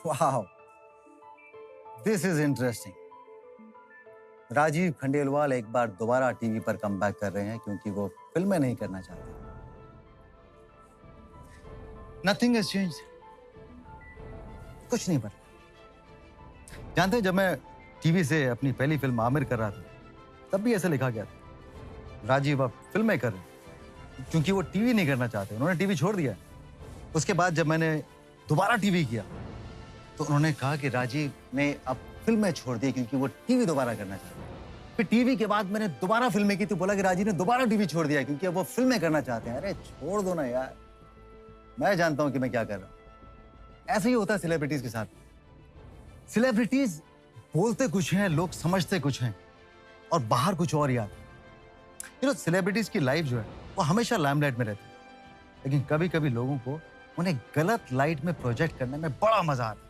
वाह, this is interesting. Rajiv Khandelwal एक बार दोबारा टीवी पर कमबैक कर रहे हैं क्योंकि वो फिल्में नहीं करना चाहते। नथिंग हैज चेंज्ड, कुछ नहीं बदला। जानते हैं, जब मैं टीवी से अपनी पहली फिल्म आमिर कर रहा था तब भी ऐसे लिखा गया था, राजीव अब फिल्में कर रहे हैं, क्योंकि वो टीवी नहीं करना चाहते। उन्होंने टीवी छोड़ दिया। उसके बाद जब मैंने दोबारा टीवी किया तो उन्होंने कहा कि राजीव ने अब फिल्में छोड़ दी क्योंकि वो टीवी दोबारा करना चाहते हैं। फिर टीवी के बाद मैंने दोबारा फिल्में की तो बोला कि राजीव ने दोबारा टीवी छोड़ दिया क्योंकि अब वो फिल्में करना चाहते हैं। अरे छोड़ दो ना यार, मैं जानता हूं कि मैं क्या कर रहा हूं। ऐसे ही होता है सेलिब्रिटीज के साथ। सेलिब्रिटीज बोलते कुछ हैं, लोग समझते कुछ हैं और बाहर कुछ और ही आता है। सेलिब्रिटीज की लाइफ जो है वो हमेशा लाइमलाइट में रहती है, लेकिन कभी कभी लोगों को उन्हें गलत लाइट में प्रोजेक्ट करने में बड़ा मजा आता है।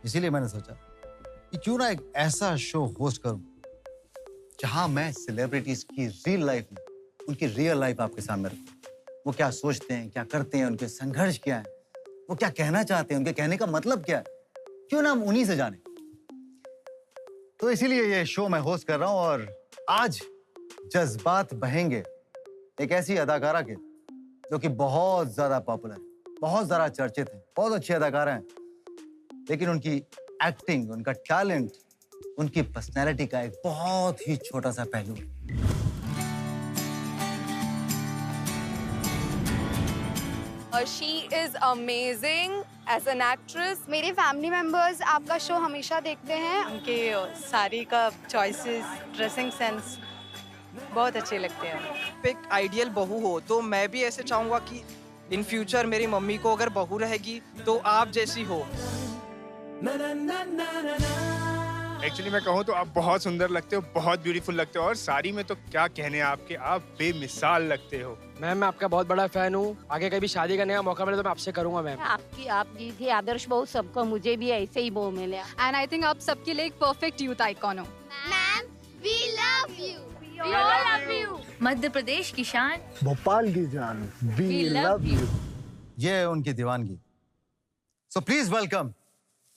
इसीलिए मैंने सोचा कि क्यों ना एक ऐसा शो होस्ट करूं जहां मैं सेलिब्रिटीज की रियल लाइफ में उनकी रियल लाइफ आपके सामने रखूं। वो क्या सोचते हैं, क्या करते हैं, उनके संघर्ष क्या है, वो क्या कहना चाहते हैं, उनके कहने का मतलब क्या है, क्यों ना हम उन्हीं से जाने। तो इसीलिए ये शो मैं होस्ट कर रहा हूं और आज जज्बात बहेंगे एक ऐसी अदाकारा के जो कि बहुत ज्यादा पॉपुलर है, बहुत ज्यादा चर्चित है, बहुत अच्छी अदाकारा है, लेकिन उनकी एक्टिंग, उनका टैलेंट, उनकी पर्सनैलिटी का एक बहुत ही छोटा सा पहलू है। She is amazing as an actress. मेरे फैमिली मेंबर्स आपका शो हमेशा देखते हैं। उनके साड़ी का चॉइसेस, ड्रेसिंग सेंस बहुत अच्छे लगते हैं। एक आइडियल बहू हो तो मैं भी ऐसे चाहूंगा कि इन फ्यूचर मेरी मम्मी को अगर बहू रहेगी तो आप जैसी हो। एक्चुअली मैं कहूँ तो आप बहुत सुंदर लगते हो, बहुत ब्यूटीफुल लगते हो और साड़ी में तो क्या कहने आपके, आप बेमिसाल लगते हो। मैम मैं आपका बहुत बड़ा फैन हूँ। आगे कभी शादी करने का मौका मिले तो मैं आपसे करूंगा मैम। आप थी आदर्श बहू, सबको मुझे भी ऐसे ही बहू मिले। And I think आप सबके लिए एक परफेक्ट यूथ आइकॉन हो। Ma'am, we love you. We all love you. Madhya Pradesh की शान, भोपाल की जान, we love you. ये है उनकी दीवानगी। So please welcome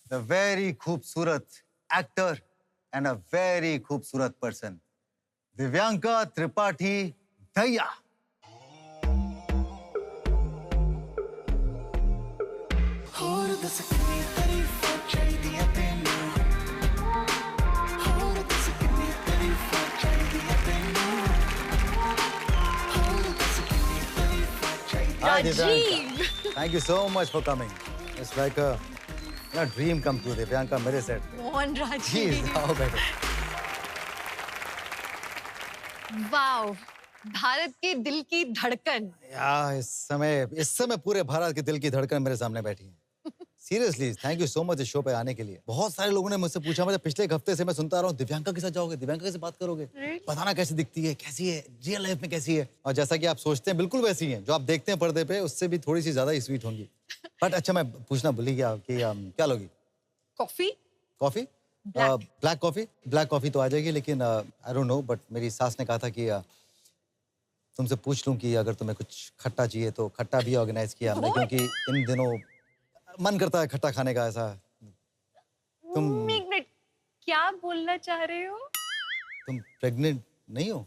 the very खूबसूरत एक्टर एंड अ वेरी खूबसूरत person, Divyanka Tripathi Dahiya. Hi Divyanka. Thank you so much for coming. It's like a dream come true, Divyanka मेरे सेट पे। मोहन राजीव। Please आओ बैठो। वाओ, भारत के दिल की धड़कन। यार इस समय पूरे भारत के दिल की धड़कन मेरे सामने बैठी है। Seriously thank you so much इस शो पे आने के लिए। बहुत सारे लोगों ने मुझसे पूछा, मुझे पिछले एक हफ्ते से मैं सुनता रहा हूँ, दिव्यांका के साथ जाओगे, दिव्यांका कैसे बात करोगे, बताना कैसे दिखती है, कैसी है रियल लाइफ में, कैसी है। और जैसा कि आप सोचते हैं बिल्कुल वैसी है, जो आप देखते हैं पर्दे पे उससे भी थोड़ी सी ज्यादा स्वीट होंगी। बट अच्छा मैं पूछना भूल ही गया कि क्या लोगी? Coffee? Coffee? Black coffee? Black coffee तो आ जाएगी, लेकिन आई डोंट नो, बट मेरी सास ने कहा था कि तुमसे पूछ लूं कि अगर तुम्हें कुछ खट्टा चाहिए तो खट्टा भी ऑर्गेनाइज किया हमने, क्योंकि इन दिनों मन करता है खट्टा खाने का। ऐसा तुम एक मिनट, क्या बोलना चाह रहे हो? तुम प्रेग्नेंट नहीं हो?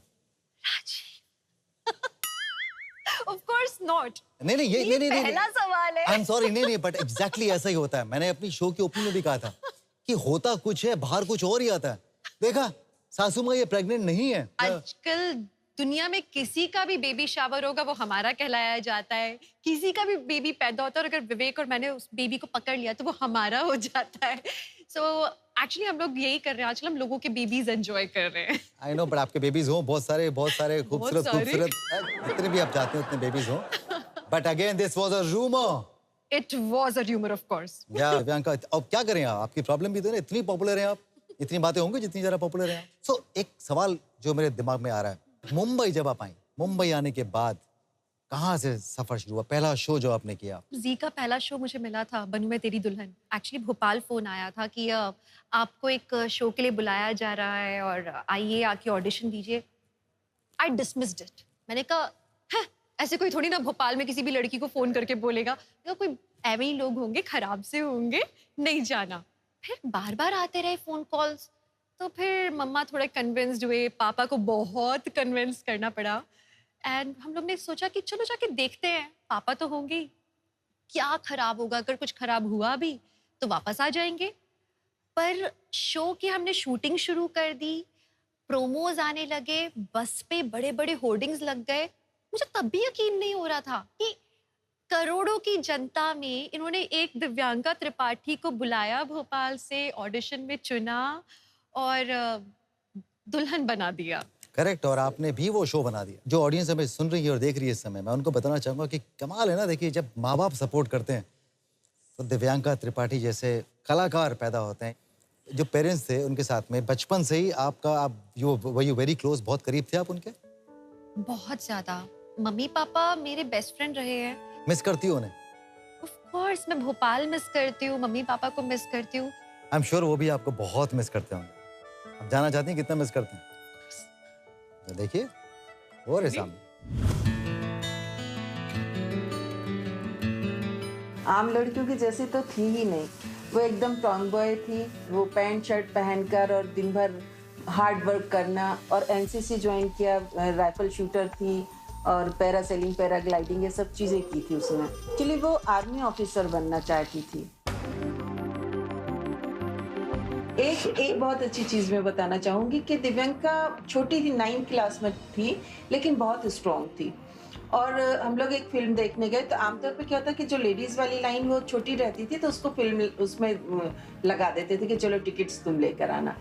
Of course not. नहीं नहीं पहला सवाल है। I'm sorry, नहीं बट एग्जैक्टली ऐसा ही होता है। मैंने अपनी शो की ओपनिंग में भी कहा था कि होता कुछ है, बाहर कुछ और ही आता है। देखा सासू माँ ये प्रेग्नेंट नहीं है। आजकल दुनिया में किसी का भी बेबी शावर होगा वो हमारा कहलाया जाता है, किसी का भी बेबी पैदा होता है और अगर विवेक और मैंने उस बेबी को पकड़ लिया तो वो हमारा हो जाता है। सो एक्चुअली हम लोग यही कर रहे हैं आजकल, हम लोगों के बेबीज एंजॉय कर रहे हैं। आई नो, बट आपके बेबीज हो बहुत सारे खूबसूरत जितने भी आप चाहते हो उतने बेबीज हो। But again this was a rumour. It was a rumour of course. या दिव्यांका, अब क्या करें आप, आपकी प्रॉब्लम भी तो है, इतनी पॉपुलर हैं आप, इतनी बातें होंगी जितनी ज्यादा पॉपुलर हैं आप। सो एक सवाल जो मेरे दिमाग में आ रहा है, मुंबई जब आप आई, मुंबई आने के बाद कहाँ से सफर शुरू हुआ, पहला शो जो आपने किया? जी का पहला शो मुझे मिला था बनूं मैं तेरी दुल्हन। एक्चुअली भोपाल फोन आया था कि आपको एक शो के लिए बुलाया जा रहा है और आइए आके ऑडिशन दीजिए। आई डिसमिस्ड इट। मैंने कहा ऐसे कोई थोड़ी ना भोपाल में किसी भी लड़की को फोन करके बोलेगा तो कोई ऐवे ही लोग होंगे, खराब से होंगे, नहीं जाना। फिर बार बार आते रहे फोन कॉल्स, तो फिर मम्मा थोड़े कन्विंस्ड हुए, पापा को बहुत कन्विंस करना पड़ा एंड हम लोग ने सोचा कि चलो जाके देखते हैं, पापा तो होंगे ही, क्या खराब होगा, अगर कुछ खराब हुआ भी तो वापस आ जाएंगे। पर शो की हमने शूटिंग शुरू कर दी, प्रोमोज आने लगे, बस पे बड़े बड़े होर्डिंग्स लग गए। मुझे तब भी यकीन नहीं हो रहा था कि करोड़ों की जनता में इन्होंने एक दिव्यांका त्रिपाठी को बुलाया, भोपाल से ऑडिशन में चुना और दुल्हन बना दिया। करेक्ट, और आपने भी वो शो बना दिया। जो ऑडियंस हमें सुन रही है और देख रही है इस समय, मैं उनको बताना चाहूंगा कि कमाल है ना। देखिए, जब माँ बाप सपोर्ट करते हैं तो दिव्यांका त्रिपाठी जैसे कलाकार पैदा होते हैं। जो पेरेंट्स थे उनके साथ में बचपन से ही आप यू वेरी क्लोज, बहुत करीब थे आप उनके? बहुत ज्यादा। मम्मी पापा मेरे बेस्ट फ्रेंड रहे हैं। मिस करती हो उन्हें? ऑफ कोर्स, मैं भोपाल मिस करती हूँ, मम्मी पापा को मिस करती हूँ। आई एम श्योर वो भी आपको बहुत मिस करते होंगे। आप जानना चाहती हैं कितना मिस करते हैं? तो देखिए, वो रहे सामने। आम लड़कियों की जैसी तो थी ही नहीं, वो एकदम टॉम बॉय थी। वो पैंट शर्ट पहनकर और दिन भर हार्ड वर्क करना, और एनसीसी ज्वाइन किया, राइफल शूटर थी और पैरासेलिंग, पैराग्लाइडिंग, ये सब चीज़ें की थी उसने। एक्चुअली वो आर्मी ऑफिसर बनना चाहती थी। एक बहुत अच्छी चीज़ मैं बताना चाहूँगी कि दिव्यांका छोटी थी, 9th क्लास में थी, लेकिन बहुत स्ट्रॉन्ग थी। और हम लोग एक फिल्म देखने गए तो आमतौर पे क्या होता है कि जो लेडीज़ वाली लाइन वो छोटी रहती थी तो उसको फिल्म उसमें लगा देते थे कि चलो टिकट्स तुम लेकर आना।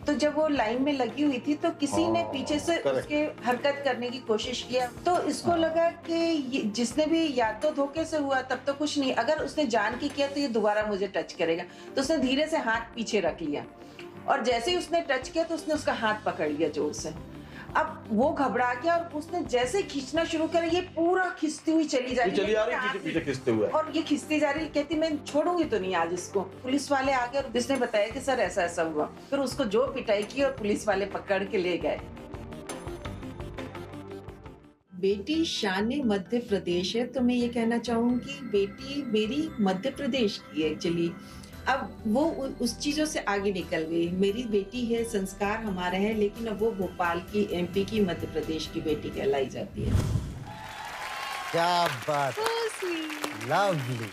तो जब वो लाइन में लगी हुई थी तो किसी ने पीछे से उसके हरकत करने की कोशिश किया, तो इसको लगा कि जिसने भी या तो धोखे से हुआ तब तो कुछ नहीं, अगर उसने जान के किया तो ये दोबारा मुझे टच करेगा। तो उसने धीरे से हाथ पीछे रख लिया और जैसे ही उसने टच किया तो उसने उसका हाथ पकड़ लिया जोर से। अब वो घबरा गया और उसने जैसे खींचना शुरू किया, ये पूरा खींचती हुई चली जा रही है, पीछे खींचते हुए, और ये खींचती जा रही, कहती मैं छोड़ूंगी तो नहीं आज इसको। पुलिस वाले आ गए और जिसने बताया कि सर ऐसा ऐसा हुआ, फिर उसको जो पिटाई की और पुलिस वाले पकड़ के ले गए। बेटी शान मध्य प्रदेश है, तो मैं ये कहना चाहूंगी बेटी मेरी मध्य प्रदेश की है एक्चुअली। अब वो उस चीजों से आगे निकल गई। मेरी बेटी है, संस्कार हमारा है, लेकिन अब वो भोपाल की, एमपी की, मध्य प्रदेश की बेटी कहलाई जाती है। क्या बात, लवली।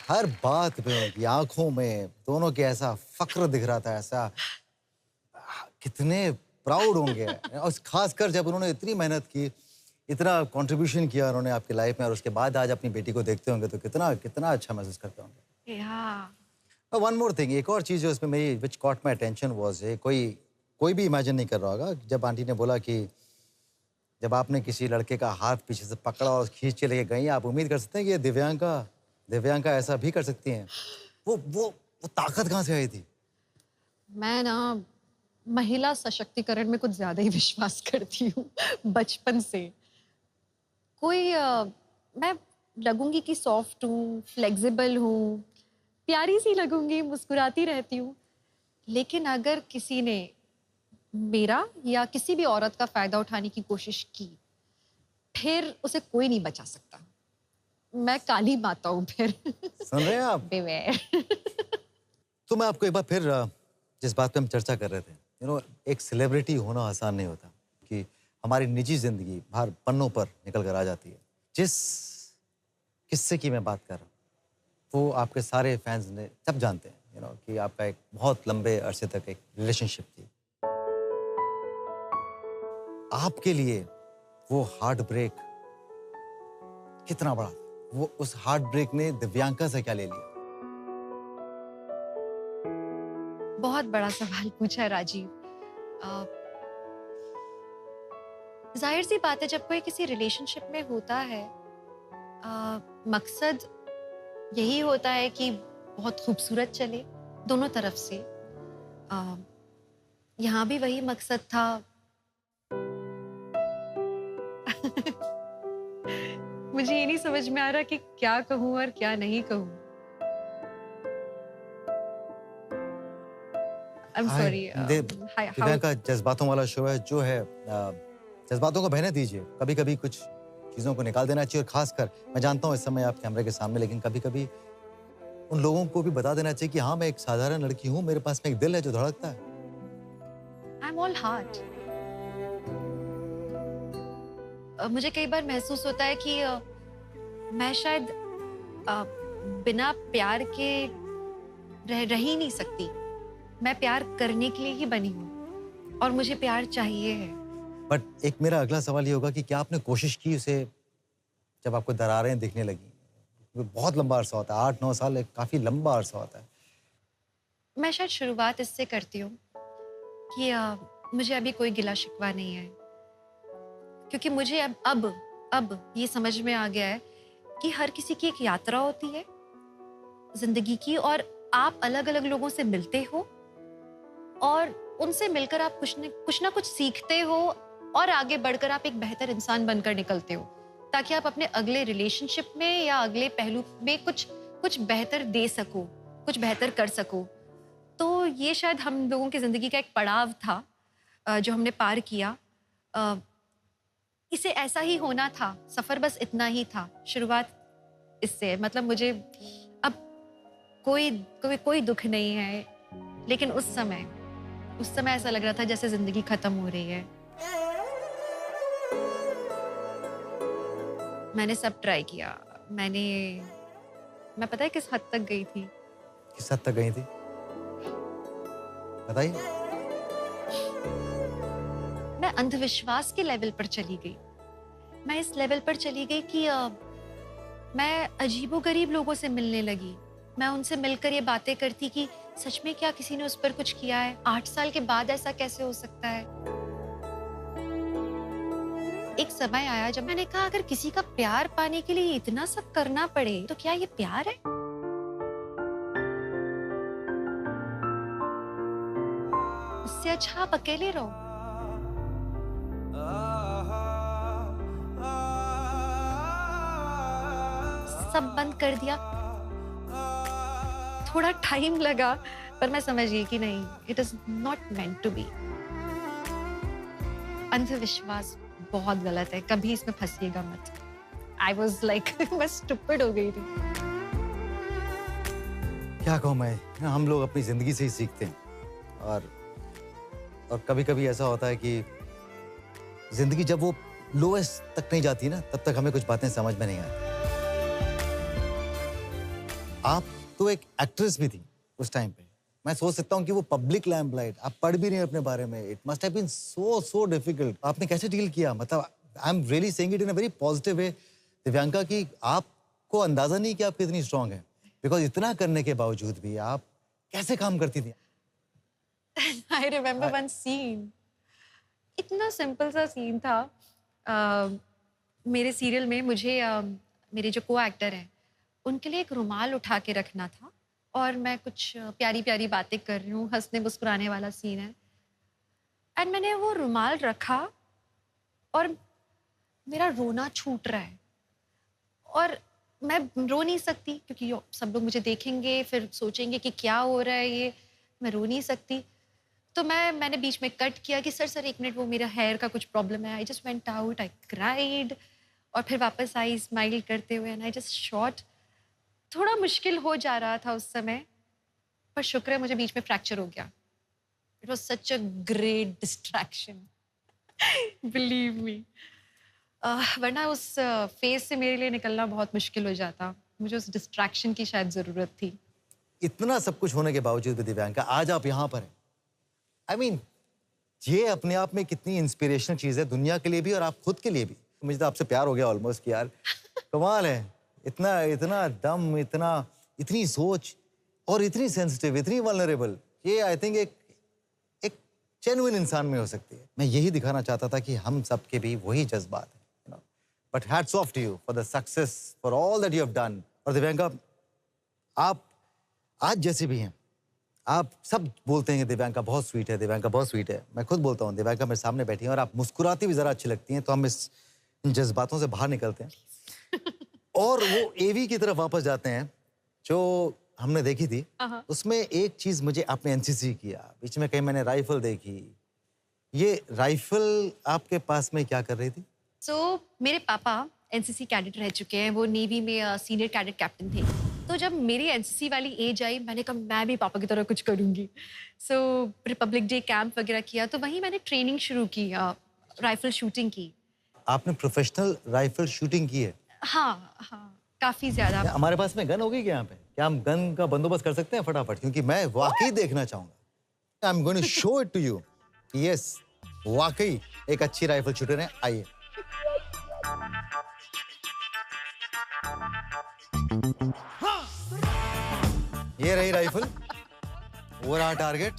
हर बात पे उनकी आंखों में दोनों के ऐसा फक्र दिख रहा था, ऐसा कितने प्राउड होंगे। और खासकर जब उन्होंने इतनी मेहनत की, इतना कंट्रीब्यूशन किया उन्होंने आपकी लाइफ में, और उसके बाद आज अपनी बेटी को देखते होंगे तो कितना कितना अच्छा महसूस करते होंगे। वन मोर थिंग, एक और चीज़ जो इसमें मेरी विच कॉट माई अटेंशन वाज, कोई भी इमेजिन नहीं कर रहा होगा जब आंटी ने बोला कि जब आपने किसी लड़के का हाथ पीछे से पकड़ा और खींच के लेके गई, आप उम्मीद कर सकते हैं कि ये दिव्यांका ऐसा भी कर सकती हैं। वो ताकत कहाँ से आई थी? मैं ना महिला सशक्तिकरण में कुछ ज्यादा ही विश्वास करती हूँ बचपन से। मैं लगूंगी कि सॉफ्ट हूँ, फ्लेक्सिबल हूँ, प्यारी सी लगूंगी, मुस्कुराती रहती हूँ, लेकिन अगर किसी ने मेरा या किसी भी औरत का फायदा उठाने की कोशिश की, फिर उसे कोई नहीं बचा सकता। मैं काली माता हूँ फिर। सुन रहे हैं आप? तो मैं आपको एक बार फिर जिस बात पे हम चर्चा कर रहे थे, एक सेलिब्रिटी होना आसान नहीं होता, कि हमारी निजी जिंदगी बाहर पन्नों पर निकल कर आ जाती है। जिस किस्से की मैं बात कर रहा हूँ वो आपके सारे फैंस ने सब जानते हैं, कि आपका एक बहुत लंबे अरसे तक एक रिलेशनशिप थी। आपके लिए वो हार्ट ब्रेक कितना बड़ा था? वो उस हार्ट ब्रेक ने दिव्यांका से क्या ले लिया? बहुत बड़ा सवाल पूछा है राजीव। जाहिर सी बात है, जब कोई किसी रिलेशनशिप में होता है, मकसद यही होता है कि बहुत खूबसूरत चले दोनों तरफ से। यहाँ भी वही मकसद था। मुझे ये नहीं समझ में आ रहा कि क्या कहूँ और क्या नहीं कहूँ। I'm sorry. दिव्यांका जज्बातों वाला शो है, जो है जज्बातों को बहने दीजिए। कभी कभी कुछ चीज़ों को निकाल देना चाहिए। और खासकर मैं जानता हूँ इस समय आप कैमरे के सामने, लेकिन कभी कभी उन लोगों को भी बता देना चाहिए कि हाँ, मैं एक साधारण लड़की हूँ, मेरे पास में एक दिल है जो धड़कता है। I am all heart. मुझे कई बार महसूस होता है कि मैं शायद बिना प्यार के रह ही नहीं सकती। मैं प्यार करने के लिए ही बनी हूँ और मुझे प्यार चाहिए है। बट एक मेरा अगला सवाल ये होगा कि क्या आपने कोशिश की उसे, जब आपको दरारें दिखने लगी? वो बहुत लंबा अरसा होता है, 8-9 साल एक काफी लंबा अरसा होता है। मैं शायद शुरुआत इससे करती हूँ कि मुझे अभी कोई गिला शिकवा नहीं है, क्योंकि मुझे अब ये समझ में आ गया है कि हर किसी की एक यात्रा होती है जिंदगी की, और आप अलग अलग लोगों से मिलते हो और उनसे मिलकर आप कुछ ना कुछ सीखते हो और आगे बढ़कर आप एक बेहतर इंसान बनकर निकलते हो, ताकि आप अपने अगले रिलेशनशिप में या अगले पहलू में कुछ बेहतर दे सको, कुछ बेहतर कर सको। तो ये शायद हम लोगों की जिंदगी का एक पड़ाव था जो हमने पार किया। इसे ऐसा ही होना था, सफर बस इतना ही था। शुरुआत इससे, मतलब मुझे अब कोई दुख नहीं है, लेकिन उस समय ऐसा लग रहा था जैसे जिंदगी खत्म हो रही है। मैंने सब ट्राई किया। मैं पता है किस हद तक गई थी? किस हद तक गई थी बताइए। मैं अंधविश्वास के लेवल पर चली गई। मैं इस लेवल पर चली गई कि मैं अजीबोगरीब लोगों से मिलने लगी। मैं उनसे मिलकर ये बातें करती कि सच में क्या किसी ने उस पर कुछ किया है? 8 साल के बाद ऐसा कैसे हो सकता है? एक समय आया जब मैंने कहा, अगर किसी का प्यार पाने के लिए इतना सब करना पड़े तो क्या ये प्यार है? उससे अच्छा आप अकेले रहो। सब बंद कर दिया। थोड़ा टाइम लगा, पर मैं समझ गई कि नहीं, it is not meant to be. अंधविश्वास बहुत गलत है, कभी इसमें फंसिएगा मत। आई वॉज लाइक मैं स्टूपिड हो गई थी। क्या कहूँ मैं, हम लोग अपनी जिंदगी से ही सीखते हैं। और कभी कभी ऐसा होता है कि जिंदगी जब वो लोएस्ट तक नहीं जाती ना, तब तक हमें कुछ बातें समझ में नहीं आती। आप तो एक एक्ट्रेस भी थी उस टाइम पे। मैं सोच सकता हूँ कि वो पब्लिक लैम्पलाइट, आप पढ़ भी नहीं अपने बारे में। It must have been so difficult. आपने कैसे डील किया? मतलब I am really saying it in a very positive way Divyanka, कि आपको अंदाजा नहीं कि आप कितनी स्ट्रांग है, बिकॉज इतना करने के बावजूद भी आप कैसे काम करती थी? I remember one scene, इतना सिंपल सा सीन था। मेरे सीरियल में मुझे मेरे जो को एक्टर हैं उनके लिए एक रुमाल उठा के रखना था, और मैं कुछ प्यारी प्यारी बातें कर रही हूँ, हंसने मुस्कुराने वाला सीन है। एंड मैंने वो रुमाल रखा और मेरा रोना छूट रहा है, और मैं रो नहीं सकती क्योंकि सब लोग मुझे देखेंगे, फिर सोचेंगे कि क्या हो रहा है ये। मैं रो नहीं सकती, तो मैंने बीच में कट किया कि सर 1 मिनट, वो मेरा हेयर का कुछ प्रॉब्लम है। I just went out, I cried, और फिर वापस आई स्माइल करते हुए, एंड आई जस्ट शॉट। थोड़ा मुश्किल हो जा रहा था उस समय, पर शुक्र है मुझे बीच में फ्रैक्चर हो गया। It was such a great distraction, believe me. वरना उस फेज से मेरे लिए निकलना बहुत मुश्किल हो जाता। मुझे उस डिस्ट्रैक्शन की शायद ज़रूरत थी। इतना सब कुछ होने के बावजूद भी दिव्यांका आज आप यहाँ पर हैं। आई मीन, ये अपने आप में कितनी इंस्पिरेशनल चीज़ है, दुनिया के लिए भी और आप खुद के लिए भी। मुझे तो आपसे प्यार हो गया ऑलमोस्ट, यार कमाल है। इतना दम, इतनी सोच, और इतनी सेंसिटिव, इतनी वल्नरेबल। ये आई थिंक एक जेन्युइन इंसान में हो सकती है। मैं यही दिखाना चाहता था कि हम सब के भी वही जज्बात हैं, you know. But hats off to you for the success, for all that you have done. और दिव्यांका, आप आज जैसे भी हैं, आप सब बोलते हैं कि दिव्यांका बहुत स्वीट है, दिव्यांका बहुत स्वीट है। मैं खुद बोलता हूँ, दिव्यांका मेरे सामने बैठी हैं और आप मुस्कुराती भी ज़रा अच्छी लगती हैं, तो हम इस जज्बातों से बाहर निकलते हैं और वो एवी की तरफ वापस जाते हैं जो हमने देखी थी। उसमें एक चीज़ मुझे, आपने एनसीसी किया, बीच में कहीं मैंने राइफल देखी। ये राइफल आपके पास में क्या कर रही थी? मेरे पापा एनसीसी कैडेट रह चुके हैं, वो नेवी में सीनियर कैडेट कैप्टन थे। तो जब मेरी एनसीसी वाली एज आई, मैंने कहा मैं भी पापा की तरह कुछ करूँगी। रिपब्लिक डे कैंप वगैरह किया, तो वहीं मैंने ट्रेनिंग शुरू की, राइफल शूटिंग की। आपने प्रोफेशनल राइफल शूटिंग की है? हाँ हाँ, काफ़ी ज़्यादा। हमारे पास में गन होगी क्या यहाँ पे? क्या हम गन का बंदोबस्त कर सकते हैं फटाफट? क्योंकि मैं वाकई देखना चाहूंगा। I am going to show it to you. Yes, वाकई एक अच्छी राइफल शूटर है। आइए। ये रही राइफल, वो रहा टारगेट।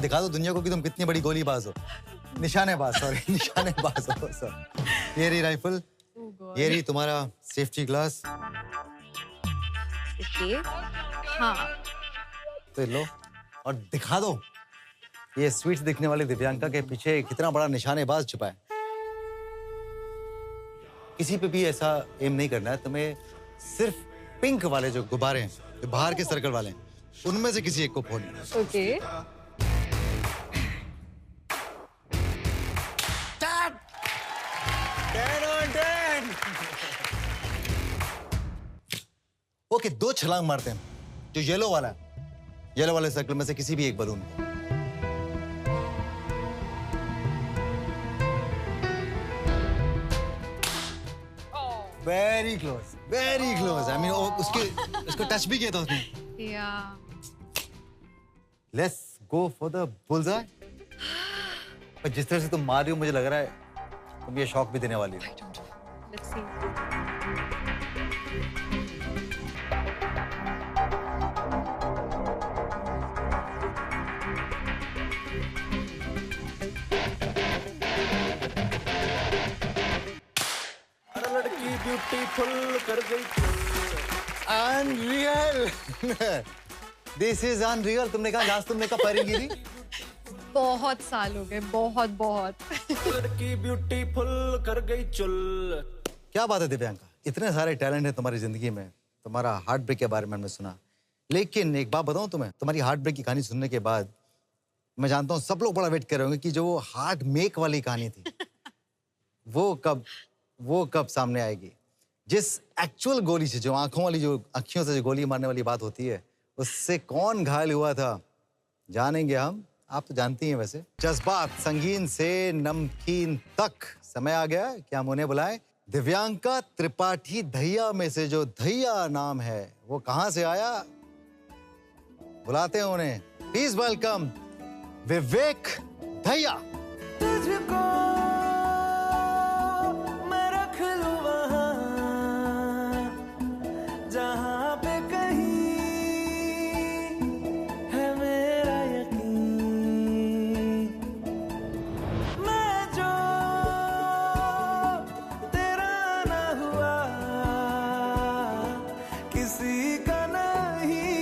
दिखा दो दुनिया को कि तुम कितनी बड़ी गोलीबाज हो, निशानेबाज, सॉरी निशानेबाज हो सर। ये रही राइफल, ये रही तुम्हारा सेफ्टी ग्लास। हाँ, तो लो और दिखा दो ये स्वीट्स दिखने वाली दिव्यांका के पीछे कितना बड़ा निशानेबाज छुपा है। किसी पे भी ऐसा एम नहीं करना है तुम्हें, सिर्फ पिंक वाले जो गुब्बारे हैं, जो बाहर के सर्कल वाले हैं, उनमें से किसी एक को फोड़ना है। ओके। ओके, 2 छलांग मारते हैं, जो येलो वाला है, येलो वाले सर्कल में से किसी भी एक बलून को। Very close, very close. I mean उसको टच भी किया था उसने। या let's go for the bullseye. पर जिस तरह से तुम मार रही हो, मुझे लग रहा है तुम ये शॉक भी देने वाली हो। Let's see. ब्यूटीफुल कर गई। अनरियल। This is unreal. तुमने कहा लास्ट, तुमने कहा पैरी गिरी। बहुत साल हो गए, बहुत बहुत। लड़की ब्यूटीफुल कर गई चुल। क्या बात है दिव्यांका, इतने सारे टैलेंट है तुम्हारी जिंदगी में। तुम्हारा हार्ट ब्रेक के बारे में हमने सुना, लेकिन एक बात बताऊं तुम्हें, तुम्हारी हार्ट ब्रेक की कहानी सुनने के बाद मैं जानता हूँ सब लोग बड़ा वेट कर रहे होंगे कि जो वो हार्ट मेक वाली कहानी थी वो कब सामने आएगी। जिस एक्चुअल गोली से, जो आंखों वाली, जो अखियों से जो गोली मारने वाली बात होती है, उससे कौन घायल हुआ था जानेंगे हम। आप तो जानती हैं वैसे। जज्बात संगीन से नमकीन तक, समय आ गया कि हम उन्हें बुलाएं। दिव्यांका त्रिपाठी दहिया में से जो दहिया नाम है, वो कहां से आया, बुलाते हैं उन्हें। प्लीज वेलकम विवेक दहिया। तुझको मैं रख लूं वहां जहां पे कहीं है मेरा यकीन। मैं जो तेरा ना हुआ किसी का नहीं,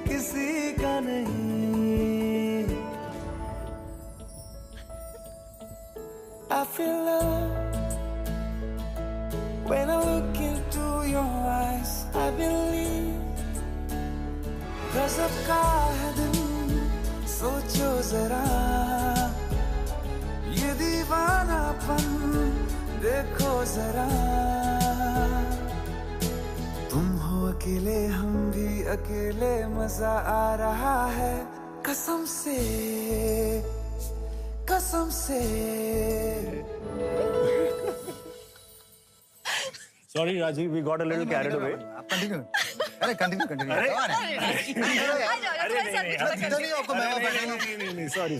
किसी का नहीं। I feel love when I look into your eyes. I believe गज़ब का है दिन, सोचो जरा ये दीवानापन देखो जरा। तुम हो अकेले, हम भी अकेले, मजा आ रहा है कसम से, कसम से। Sorry, Rajiv, we got a little carried away. Continue. अरे कंटिन्यू। नहीं, sorry.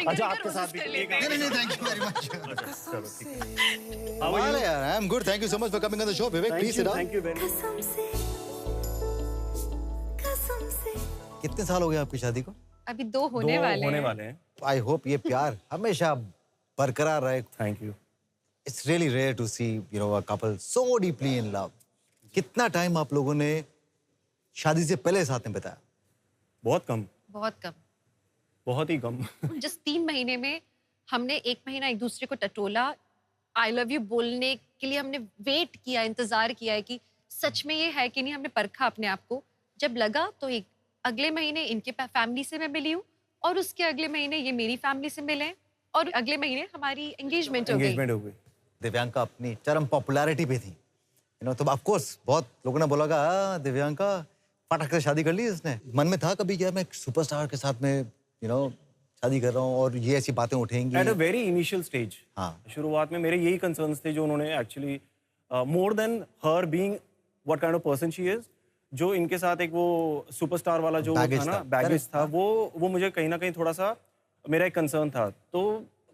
अच्छा, आपके साथ भी। नहीं, थैंक यू वेरी मच। चलो, ठीक है। वाले यार, I am good, thank you so much for coming on the show. Vivek, please sit down. Thank you very much. कसम से, कसम से। कितने साल हो गए आपकी शादी को? अभी 2 होने वाले हैं। आई होप ये प्यार हमेशा बरकरार रहे। Thank you. It's really rare to see, you know, a couple so deeply in love. कितना टाइम आप लोगों ने शादी से पहले साथ में बिताया? बहुत कम, बहुत कम। बहुत ही कम। जस्ट 3 महीने में हमने 1 महीना एक दूसरे को टटोला, आई लव यू बोलने के लिए हमने वेट किया, इंतजार किया है कि सच में ये है कि नहीं। हमने परखा अपने आप को, जब लगा तो एक अगले महीने इनके फैमिली से मैं मिली हूँ और उसके अगले महीने ये मेरी फैमिली से मिले और अगले महीने हमारी एंगेजमेंट हो गई। एंगेजमेंट हो गई। दिव्यांका अपनी चरम पॉपुलैरिटी पे थी, यू नो, तो ऑफ कोर्स बहुत लोगों ने बोला दिव्यांका फटाक से शादी कर ली इसने। मन में था कभी क्या मैं एक सुपरस्टार के साथ में यू नो शादी कर रहा हूँ और ये ऐसी बातें उठेंगी? At a very initial stage, हाँ, शुरुआत में मेरे यही कंसर्न्स थे जो उन्होंने actually more than her being what kind of person she is, जो इनके साथ एक वो सुपरस्टार वाला जो था ना बैगेज था, वो मुझे कहीं ना कहीं थोड़ा सा मेरा एक कंसर्न था। तो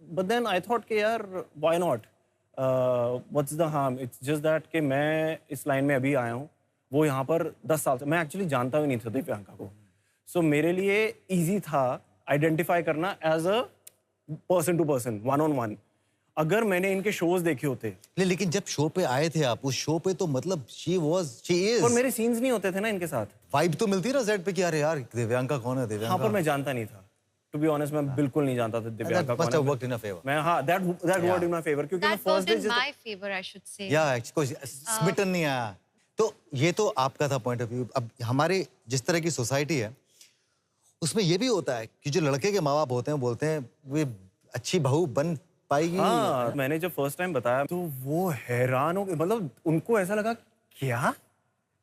बट देन आई थॉट कि यार why not, what's the harm, it's just that कि मैं इस लाइन में अभी आया हूँ, वो यहाँ पर 10 साल से मैं एक्चुअली जानता भी नहीं था दिव्यांका को। सो मेरे लिए ईजी था आइडेंटिफाई करना as a person to person, one on one. अगर मैंने इनके शोज देखे होते, लेकिन जब शो पे आए थे आप, उस शो पे तो मतलब शी इज, और मेरे सीन्स नहीं होते थे ना इनके साथ, वाइब तो मिलती ना सेट पे कि अरे यार दिव्यांका कौन है, दिव्यांका। हाँ, पर मैं जानता नहीं था, टू बी ऑनेस्ट, मैं बिल्कुल नहीं जानता था दिव्यांका कौन है। Worked in a favour. मैं हाँ, that worked in my favour, क्योंकि मैं That first worked day in my favor, I should say. या कोई स्मिटन नहीं आया। तो ये तो आपका था पॉइंट ऑफ व्यू। अब हमारे जिस तरह की सोसाइटी है उसमें ये भी होता है कि जो लड़के के माँ बाप होते हैं बोलते हैं वे अच्छी बहू बन पाएगी। हाँ, मैंने जब फर्स्ट टाइम बताया तो वो हैरान हो गए, मतलब उनको ऐसा लगा क्या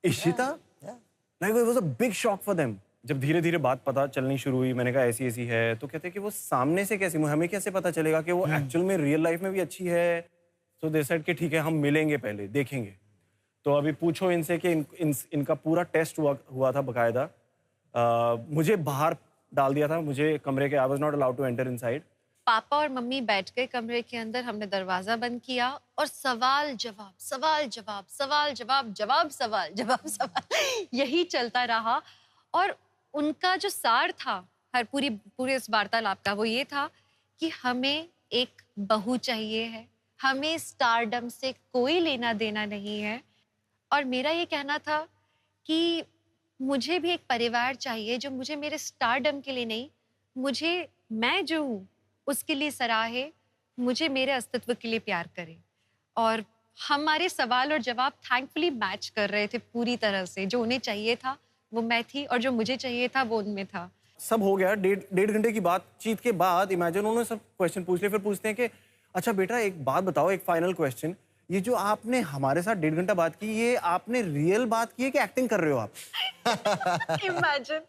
Ishita, like it was a big shock for them. जब धीरे धीरे बात पता चलनी शुरू हुई, मैंने कहा ऐसी ऐसी है, तो कहते कि वो सामने से कैसी, हमें कैसे पता चलेगा कि वो एक्चुअल में रियल लाइफ में भी अच्छी है। तो दे सेड कि ठीक है हम मिलेंगे, पहले देखेंगे। तो अभी पूछो इनसे कि इनका पूरा टेस्ट हुआ था बकायदा। मुझे बाहर डाल दिया था, मुझे कमरे के, I was not allowed to enter inside. पापा और मम्मी बैठ गए कमरे के अंदर, हमने दरवाजा बंद किया और सवाल जवाब सवाल जवाब सवाल जवाब जवाब सवाल जवाब सवाल यही चलता रहा। और उनका जो सार था हर पूरे इस वार्तालाप का, वो ये था कि हमें एक बहू चाहिए है, हमें स्टारडम से कोई लेना देना नहीं है। और मेरा ये कहना था कि मुझे भी एक परिवार चाहिए जो मुझे मेरे स्टारडम के लिए नहीं, मुझे मैं जो हूँ उसके लिए सराहे, मुझे मेरे अस्तित्व के लिए प्यार करे। और हमारे सवाल और जवाब थैंकफुली मैच कर रहे थे पूरी तरह से। जो उन्हें चाहिए था वो मैं थी और जो मुझे चाहिए था वो उनमें था। सब हो गया, डेढ़ घंटे की बातचीत के बाद इमेजिन उन्होंने सब क्वेश्चन पूछ लिए। फिर पूछते हैं कि अच्छा बेटा एक बात बताओ, एक फाइनल क्वेश्चन, ये जो आपने हमारे साथ 1.5 घंटा बात की, ये आपने रियल बात की है कि एक्टिंग कर रहे हो आप? इमेजिन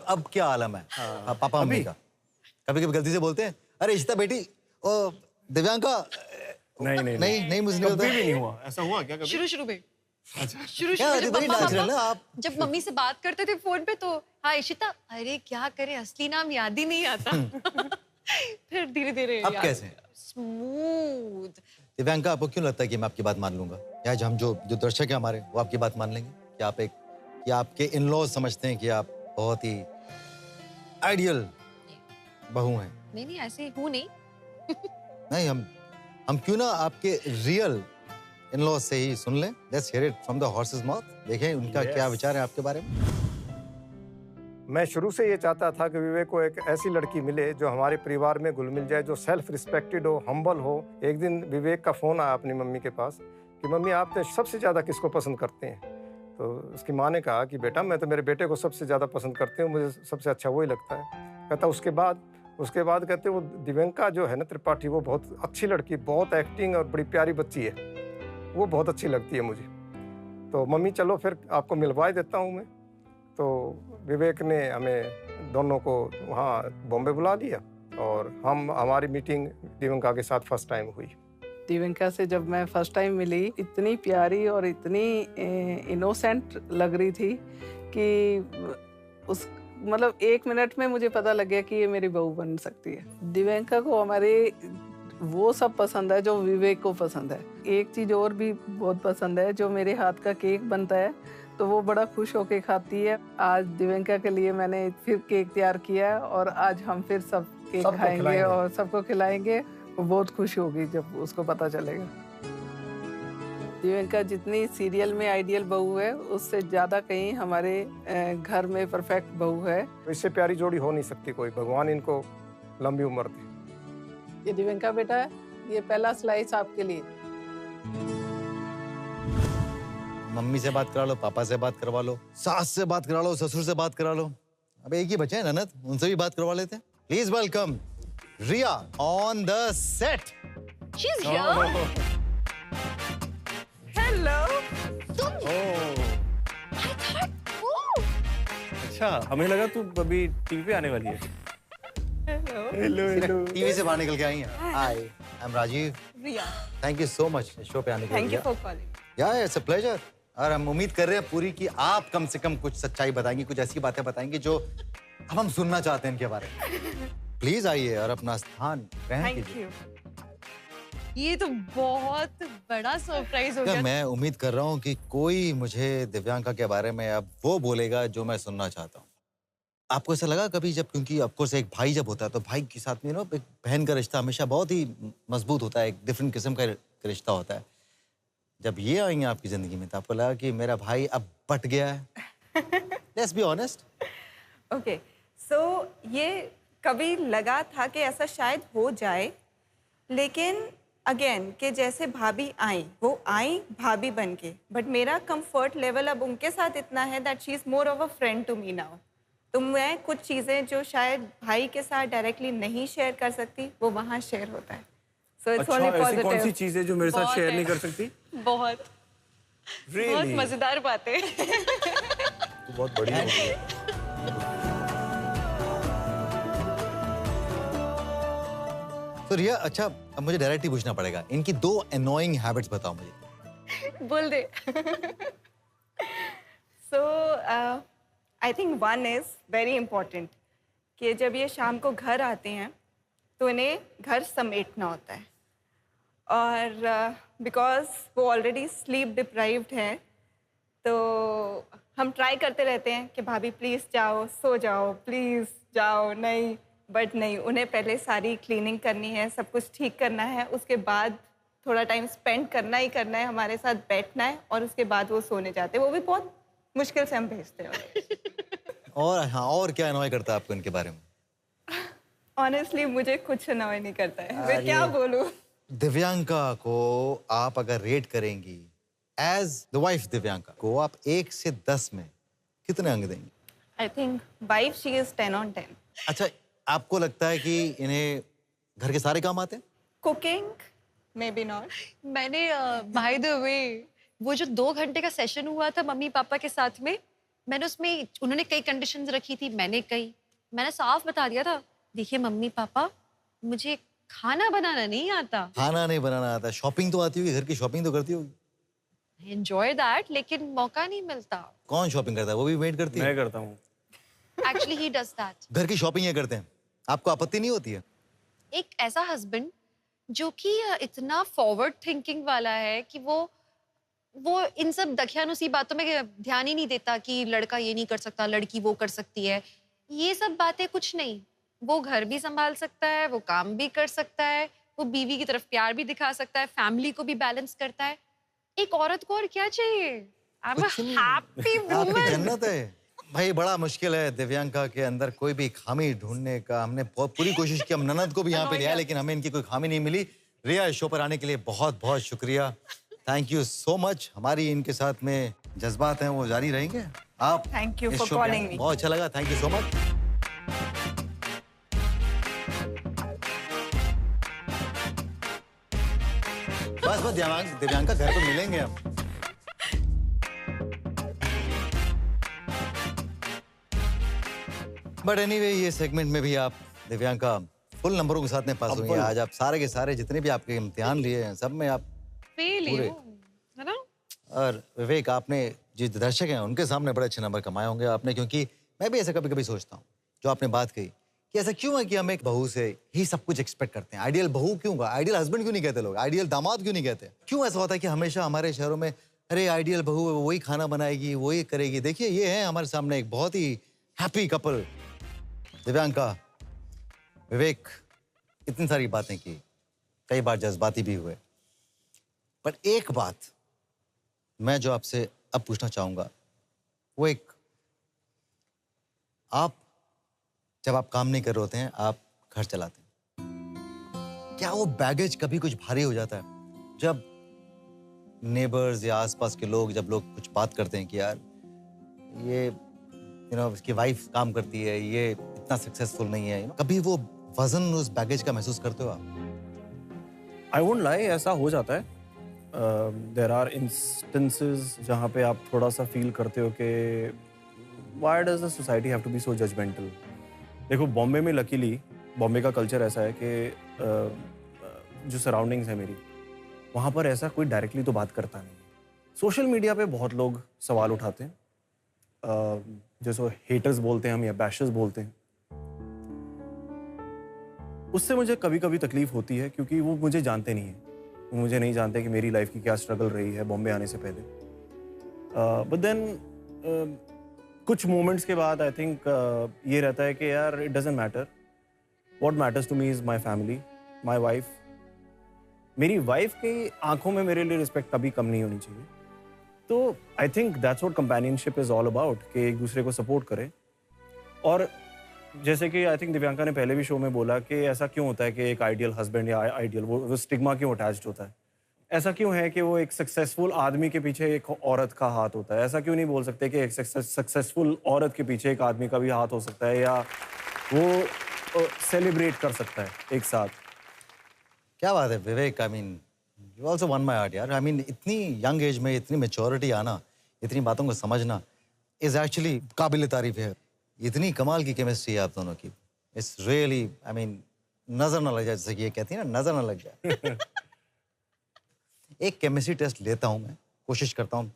अब क्या आलम है पापा मम्मी का। कभी कभी गलती से बोलते हैं अरे इशिता बेटी, ओ दिव्यांका। नहीं मुझे कभी भी नहीं हुआ। ऐसा हुआ क्या कभी? शुरू में अच्छा। शुरू में जब मम्मी से बात करते थे फोन पे तो हाँ इशिता, अरे क्या करे असली नाम याद ही नहीं आता। फिर धीरे धीरे अब कैसे स्मूथ। दिव्यांका, आपको क्यों लगता है कि मैं आपकी बात मान लूंगा, या हम जो दर्शक है हमारे वो आपकी बात मान लेंगे? क्या आपके इन लॉज समझते हैं कि आप बहुत ही आइडियल बहू हैं? नहीं ऐसे हूँ नहीं। नहीं, हम क्यों ना आपके रियल इन लॉज से ही सुन लें। Let's hear it from the horses mouth. देखें उनका क्या विचार है आपके बारे में। मैं शुरू से ये चाहता था कि विवेक को एक ऐसी लड़की मिले जो हमारे परिवार में घुल मिल जाए, जो सेल्फ रिस्पेक्टेड हो, हम्बल हो। एक दिन विवेक का फ़ोन आया अपनी मम्मी के पास कि मम्मी आप तो सबसे ज़्यादा किसको पसंद करते हैं? तो उसकी माँ ने कहा कि बेटा मैं तो मेरे बेटे को सबसे ज़्यादा पसंद करती हूँ, मुझे सबसे अच्छा वही लगता है। कहता उसके बाद कहते वो दिव्यांका जो है ना त्रिपाठी, वो बहुत अच्छी लड़की, बहुत एक्टिंग और बड़ी प्यारी बच्ची है, वो बहुत अच्छी लगती है मुझे। तो मम्मी चलो फिर आपको मिलवा देता हूँ मैं। तो विवेक ने हमें दोनों को वहाँ बॉम्बे बुला लिया और हमारी मीटिंग दिव्यांका के साथ फर्स्ट टाइम हुई। दिव्यांका से जब मैं फर्स्ट टाइम मिली, इतनी प्यारी और इतनी इनोसेंट लग रही थी कि उस मतलब 1 मिनट में मुझे पता लग गया कि ये मेरी बहू बन सकती है। दिव्यांका को हमारे वो सब पसंद है जो विवेक को पसंद है। एक चीज़ और भी बहुत पसंद है, जो मेरे हाथ का केक बनता है तो वो बड़ा खुश होके खाती है। आज दिव्यांका के लिए मैंने फिर केक तैयार किया और आज हम फिर सब केक खाएंगे और सबको खिलाएंगे। वो बहुत खुश होगी जब उसको पता चलेगा। दिव्यांका जितनी सीरियल में आइडियल बहू है, उससे ज़्यादा कहीं हमारे घर में परफेक्ट बहू है। इससे प्यारी जोड़ी हो नहीं सकती कोई, भगवान इनको लंबी उम्र दे। ये दिव्यांका बेटा है, ये पहला स्लाइस आपके लिए। मम्मी से बात करा लो, पापा से बात करवा लो, सास से बात करा लो, ससुर से बात करा लो। अब एक ही बचे हैं ननद, उनसे भी बात करवा लेते हैं। Please welcome Riya on the set. She's here. Hello. अच्छा, हमें लगा तू अभी टीवी पे आने वाली है। हेलो। टीवी से बाहर निकल के आई हैं। Hi, I'm Rajiv. रिया। Thank you so much show पे आने के लिए। Thank you for calling. Yeah, it's a pleasure. और हम उम्मीद कर रहे हैं पूरी कि आप कम से कम कुछ सच्चाई बताएंगी, कुछ ऐसी बातें बताएंगी जो अब हम सुनना चाहते हैं इनके बारे में। प्लीज आइए और अपना स्थान ग्रहण कीजिए। ये तो बहुत बड़ा सरप्राइज हो गया। मैं उम्मीद कर रहा हूँ कि कोई मुझे दिव्यांका के बारे में अब वो बोलेगा जो मैं सुनना चाहता हूँ। आपको ऐसा लगा कभी जब, क्योंकि ऑफकोर्स एक भाई जब होता है तो भाई के साथ में एक बहन का रिश्ता हमेशा बहुत ही मजबूत होता है, एक डिफरेंट किस्म का रिश्ता होता है। जब ये आई हैं आपकी जिंदगी में तो आपको लगा कि मेरा भाई अब बट गया है? Let's be honest. ओके, सो ये कभी लगा था कि ऐसा शायद हो जाए, लेकिन अगेन कि जैसे भाभी आई, वो आई भाभी बन के, बट मेरा कंफर्ट लेवल अब उनके साथ इतना है that she is more of a friend to me now. तो मैं कुछ चीज़ें जो शायद भाई के साथ डायरेक्टली नहीं शेयर कर सकती, वो वहाँ शेयर होता है। So it's only positive. ऐसी कौन सी चीजें जो मेरे साथ शेयर नहीं कर सकती? बहुत बहुत मजेदार बातें। तू बहुत बड़ी है। तो रिया, अच्छा अब मुझे डायरेक्ट ही पूछना पड़ेगा, इनकी 2 अनोइंग हैबिट्स बताओ मुझे। बोल दे। So I think one is very important कि जब ये शाम को घर आते हैं तो इन्हें घर समेटना होता है, और बिकॉज वो ऑलरेडी स्लीप डिप्राइव्ड है तो हम ट्राई करते रहते हैं कि भाभी प्लीज़ जाओ, सो जाओ, प्लीज़ जाओ, नहीं, बट नहीं, उन्हें पहले सारी क्लीनिंग करनी है, सब कुछ ठीक करना है, उसके बाद थोड़ा टाइम स्पेंड करना ही करना है, हमारे साथ बैठना है, और उसके बाद वो सोने जाते हैं। वो भी बहुत मुश्किल से हम भेजते हैं। और हाँ, और क्या अनॉय करता है आपको इनके बारे में? ऑनेस्टली मुझे कुछ अनॉय नहीं करता है, मैं क्या बोलूं। दिव्यांका को आप अगर रेट करेंगी एज द वाइफ दिव्यांका को, आप 1 से 10 में कितने अंक देंगे? I think wife she is 10 on 10। अच्छा, आपको लगता है कि इन्हें घर के सारे काम आते हैं? Cooking may be not. मैंने बाय द वे वो जो 2 घंटे का सेशन हुआ था मम्मी पापा के साथ में, मैंने उसमें, उन्होंने कई कंडीशंस रखी थी, मैंने साफ बता दिया था, देखिए मम्मी पापा मुझे खाना बनाना नहीं आता। खाना नहीं बनाना आता, शॉपिंग तो आती होगी, घर की शॉपिंग तो करती होगी। एंजॉय दैट, लेकिन मौका नहीं मिलता। कौन शॉपिंग करता है? वो भी वेट करती है? मैं करता हूँ। Actually he does that. घर की शॉपिंग ये करते हैं, आपको आपत्ति नहीं होती है? एक ऐसा हस्बैंड जो कि इतना फॉरवर्ड थिंकिंग वाला है कि वो इन सब दखियानुसी बातों में ध्यान ही नहीं देता कि लड़का ये नहीं कर सकता, लड़की वो कर सकती है, ये सब बातें कुछ नहीं। वो घर भी संभाल सकता है, वो काम भी कर सकता है, वो बीवी की तरफ प्यार भी दिखा सकता है, फैमिली को भी बैलेंस करता है। एक औरत को और क्या चाहिए? आई एम अ हैप्पी आपकी वुमन। जन्नत है भाई। बड़ा मुश्किल है दिव्यांका के अंदर कोई भी खामी ढूंढने का। हमने बहुत पूरी कोशिश की, हम ननद को भी यहाँ पे लिया, लेकिन हमें इनकी कोई खामी नहीं मिली। रिया, शो पर आने के लिए बहुत बहुत शुक्रिया, थैंक यू सो मच। हमारी इनके साथ में जज्बात हैं वो जारी रहेंगे। आप थैंक यू इस फॉर शो पे कॉलिंग आए, मी। बहुत अच्छा लगा, थैंक यू सो मच। बस दिव्यांका घर पे मिलेंगे हम। बट एनीवे, ये सेगमेंट में भी आप दिव्यांका फुल नंबरों के साथ में पास हुई हैं। आज आप सारे के सारे जितने भी आपके इम्तिहान लिए हैं, सब में आप फेल पूरे। है ना? और विवेक, आपने जो दर्शक हैं उनके सामने बड़े अच्छे नंबर कमाए होंगे आपने, क्योंकि मैं भी ऐसा कभी कभी सोचता हूँ, जो आपने बात कही कि ऐसा क्यों है कि हम एक बहू से ही सब कुछ एक्सपेक्ट करते हैं। आइडियल बहू क्यों का, आइडियल हस्बैंड क्यों नहीं कहते लोग, आइडियल दामाद क्यों नहीं कहते? क्यों ऐसा होता है कि हमेशा हमारे शहरों में अरे आइडियल बहू है, वही खाना बनाएगी, वही करेगी? देखिए, ये है हमारे सामने एक बहुत ही हैप्पी कपल, दिव्यांका, विवेक। इतनी सारी बातें की, कई बार जज्बाती भी हुए, पर एक बात मैं जो आपसे अब पूछना चाहूंगा वो एक, आप जब आप काम नहीं कर रहे होते हैं, आप घर चलाते हैं, क्या वो बैगेज कभी कुछ भारी हो जाता है? जब नेबर्स या आसपास के लोग, जब लोग कुछ बात करते हैं कि यार ये इसकी वाइफ काम करती है, ये इतना सक्सेसफुल नहीं है, कभी वो वजन उस बैगेज का महसूस करते हो आप? आई वोंट लाई, ऐसा हो जाता है। देयर आर इंस्टेंसेस जहाँ पे आप थोड़ा सा फील करते हो कि why does the society have to be so judgemental. देखो बॉम्बे में लकीली बॉम्बे का कल्चर ऐसा है कि जो सराउंडिंग्स है मेरी, वहाँ पर ऐसा कोई डायरेक्टली तो बात करता नहीं। सोशल मीडिया पे बहुत लोग सवाल उठाते हैं, जैसे हेटर्स बोलते हैं हम या बैशर्स बोलते हैं। उससे मुझे कभी कभी तकलीफ होती है क्योंकि वो मुझे जानते नहीं हैं, वो मुझे नहीं जानते कि मेरी लाइफ की क्या स्ट्रगल रही है बॉम्बे आने से पहले। बट देन कुछ मोमेंट्स के बाद आई थिंक ये रहता है कि यार it doesn't matter, what matters to me is my family, my wife. मेरी वाइफ की आंखों में मेरे लिए रिस्पेक्ट कभी कम नहीं होनी चाहिए। तो I think that's what companionship is all about, कि एक दूसरे को सपोर्ट करें। और जैसे कि आई थिंक दिव्यांका ने पहले भी शो में बोला कि ऐसा क्यों होता है कि एक आइडियल हस्बैंड या आइडियल वो स्टिग्मा क्यों अटैच्ड होता है, ऐसा क्यों है कि वो एक सक्सेसफुल आदमी के पीछे एक औरत का हाथ होता है। ऐसा क्यों नहीं बोल सकते कि एक सक्सेसफुल औरत के पीछे एक आदमी का भी हाथ हो सकता है या वो सेलिब्रेट कर सकता है एक साथ। क्या बात है Vivek, I mean you also won my heart यार। आई मीन इतनी यंग एज में इतनी मैच्योरिटी आना, इतनी बातों को समझना इज एक्चुअली काबिल तारीफ है। इतनी कमाल की केमिस्ट्री है आप दोनों की, इट्स रियली, आई मीन नजर ना लग जाए, जैसे कि ये कहती है ना, नजर ना लग जाए। एक केमिस्ट्री टेस्ट लेता हूँ मैं, कोशिश करता हूँ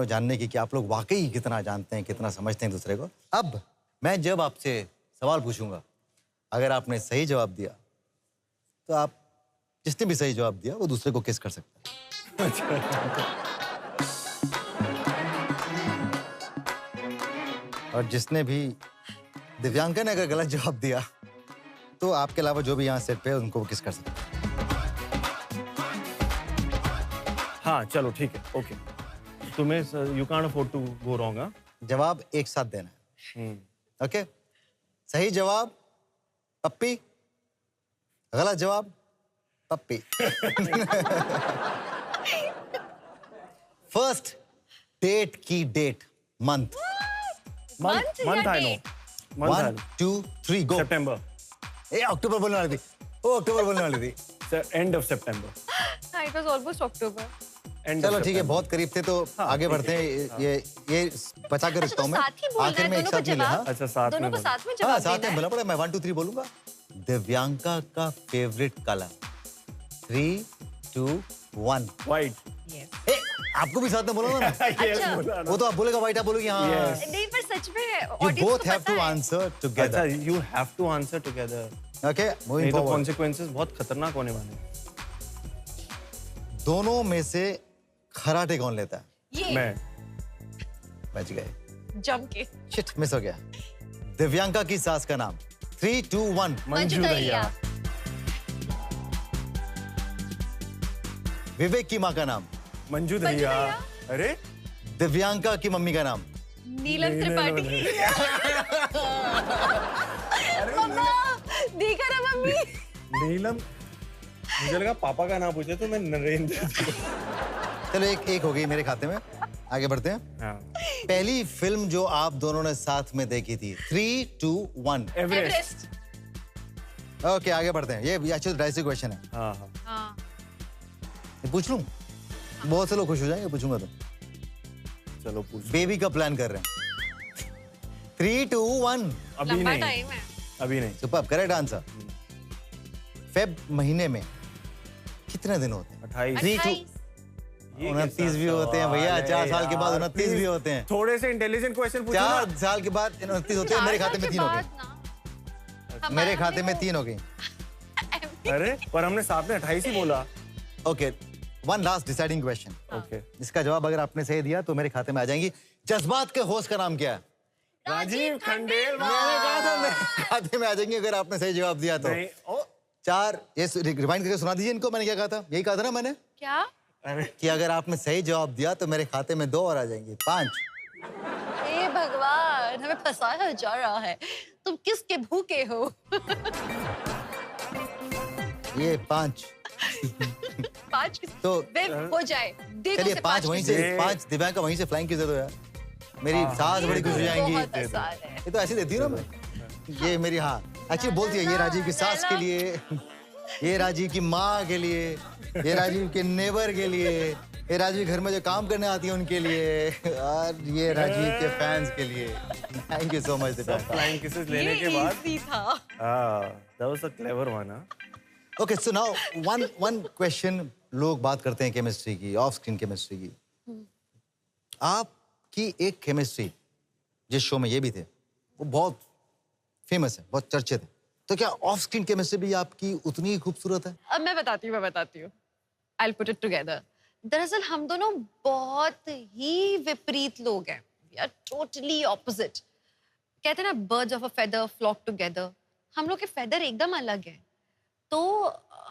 जानने की कि आप लोग वाकई कितना जानते हैं, कितना समझते हैं दूसरे को। अब मैं जब आपसे सवाल पूछूंगा, अगर आपने सही जवाब दिया तो आप, जिसने भी सही जवाब दिया वो दूसरे को किस कर सकता है। और जिसने भी, दिव्यांका ने अगर गलत जवाब दिया तो आपके अलावा जो भी यहाँ सेट पे है उनको किस कर सकता है। हाँ चलो ठीक है, ओके। तुम्हें you can't afford to go wrong. हाँ, जवाब एक साथ देना है। ओके, सही जवाब पप्पी, गलत जवाब पप्पी। फर्स्ट डेट की डेट, मंथ आई नो, 1 2 3 गो। सितंबर। ए अक्टूबर बोलने वाली थी, ओ अक्टूबर बोलने वाली थी। एंड ऑफ सितंबर। हाँ, it was almost October. चलो ठीक है, बहुत करीब थे तो आगे बढ़ते हैं। ये बचा कर रखता हूँ मैं, आखिर में एक साथ मिले। हाँ अच्छा, साथ में, दोनों को साथ में हाँ जवाब साथ देना में है। बोलना पड़ेगा। मैं 1 2 3 बोलूंगा। दिव्यांका का फेवरेट कलर, 3 2 1 व्हाइट। आपको भी साथ में बोला ना। अच्छा। वो तो आप बोलेगा व्हाइट, आप बोलोगी हाँ। नहीं, पर सच में You audience both को have पता to है। answer together. अच्छा, you have to answer together. Okay, moving नहीं तो forward. consequences बहुत खतरनाक होने वाले हैं। दोनों में से खराटे कौन लेता है? ये मैं। बच गए। जम के। शिट, मिस हो गया। दिव्यांका की सास का नाम, 3 2 1 मंजू दहिया। विवेक की माँ का नाम, मंजू दहिया। अरे दिव्यांका की मम्मी का नाम, नीलम त्रिपाठी। मम्मा, देखा ना मम्मी। नीलम, मुझे लगा पापा का नाम पूछे तो मैं नरेंद्र। चलो एक हो गई मेरे खाते में। आगे बढ़ते हैं। हाँ। पहली फिल्म जो आप दोनों ने साथ में देखी थी, 3 2 1 एवरेस्ट। ओके, आगे बढ़ते हैं। ये एक्चुअली डाइसी क्वेश्चन है। हाँ। हाँ। ये पूछ लूं? बहुत से लोग खुश हो जाएंगे पूछूंगा तो। चलो पूछ। बेबी का प्लान कर रहे हैं। 3 2 1 अभी लंबा नहीं, टाइम है। अभी नहीं। Super, correct answer. फेब महीने में कितने दिन होते हैं? 28। 29 भी होते हैं भैया, 4 साल के बाद 29 भी होते हैं। थोड़े से इंटेलिजेंट क्वेश्चन पूछो ना। 4 साल के बाद 29 होते हैं। मेरे खाते में 3 हो गए। मेरे खाते में 3 हो गई। अरे पर हमने साथ में 28 ही बोला। Okay, one last deciding question. Okay, इसका जवाब अगर आपने सही दिया तो मेरे खाते में आ जाएंगी। जज्बात के होस्ट का नाम क्या है? राजीव खंडेलवाल। मैंने कहा था मेरे खाते में आ जाएंगे अगर आपने सही जवाब दिया तो। 4, ये रिवाइंड करके सुना दीजिए इनको। मैंने क्या कहा था? यही कहा था ना मैंने, क्या? कि अगर आपने सही जवाब दिया तो मेरे खाते में 2 और आ जाएंगे, 5। हे भगवान, हमें फंसाया जा रहा है। तुम किसके भूखे हो? ये 5 5 तो हो जाए। दे दो चलिए से 5 वहीं से, 5 दिव्यांका वहीं से फ्लाइंग की दे दो यार। मेरी सास बड़ी खुश हो जाएंगी। बहुत आसान है। ये तो ऐसे देती हूँ ना मैं। ये मेरी, हाँ एक्चुअली बोलती है ये राजीव की सास के लिए, ये राजीव की माँ के लिए, ये राजीव के नेबर के लिए, ये राजीव घर में जो काम करने आती है उनके लिए, और ये राजीव के फैंस के लिए। Thank you so much. Flying kisses लेने के बाद easy था। that was a clever one, huh? Okay, so now one question. लोग बात करते हैं केमिस्ट्री की, ऑफ स्क्रीन केमिस्ट्री की। आपकी एक केमिस्ट्री जिस शो में ये भी थे, वो बहुत फेमस है, बहुत चर्चित है। तो क्या ऑफ स्क्रीन केमिस्ट्री भी आपकी उतनी ही खूबसूरत है? अब मैं बताती हूँ। I'll put it together. दरअसल हम दोनों बहुत ही विपरीत लोग हैं। We are totally opposite. कहते हैं ना, birds of a feather flock together. हम लोग के feather एकदम अलग हैं। तो